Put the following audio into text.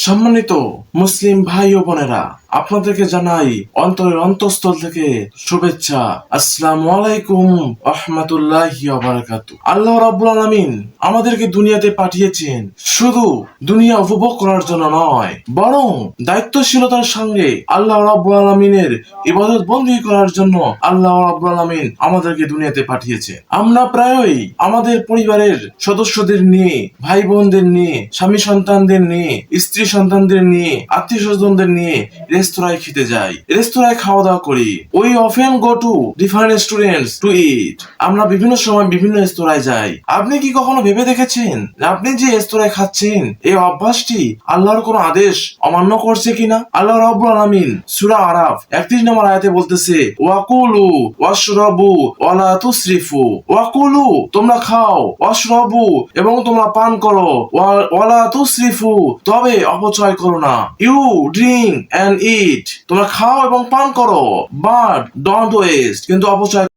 সম্মানিত মুসলিম ভাই ও বোনেরা, আপনাদেরকে জানাই অন্তরের অন্তঃস্থল থেকে শুভেচ্ছা। আসসালামু আলাইকুম রাহমাতুল্লাহি ওয়া বারাকাতুহু। আল্লাহ রাব্বুল আলামিন আমাদেরকে দুনিয়াতে পাঠিয়েছেন শুধু দুনিয়া উপভোগ করার জন্য নয়, বরং দায়িত্বশীলতার সঙ্গে আল্লাহ রাব্বুল আলামিনের ইবাদত বন্দী করার জন্য আল্লাহ রাব্বুল আলামিন আমাদেরকে দুনিয়াতে পাঠিয়েছে। আমরা প্রায়ই আমাদের পরিবারের সদস্যদের নিয়ে, ভাই বোনদের নিয়ে, স্বামী সন্তানদের নিয়ে, স্ত্রী সন্তানদের নিয়ে, আত্মীয় স্বজনদের নিয়ে রেস্তোরাঁয় খেতে যাই, রেস্তোরাঁয় খাওয়া দাওয়া করি। We often go to different restaurants to eat. আমরা বিভিন্ন সময় বিভিন্ন রেস্তোরাঁয় যাই। আপনি কি কখনো ভেবে দেখেছেন আপনি যে রেস্তোরাঁয় খাচ্ছেন এই অভ্যাসটি আল্লাহর কোন আদেশ অমান্য করছে কিনা? আল্লাহ রাব্বুল আলামিন সূরা আরাফ 31 নম্বর আয়াতে বলতেছে, ওয়াকুলু ওয়াশরাবু ওয়ালা তুসরিফু। ওয়াকুলু, তোমরা খাও, ওয়াশরাবু, এবং তোমরা পান করো, ওয়ালা তুসরিফু, তবে অপচয় করো না। ইউ ড্রিঙ্ক এন্ড ইট, তোমরা খাও এবং পান করো, বাট ডোন্ট ওয়েস্ট, কিন্তু অপচয়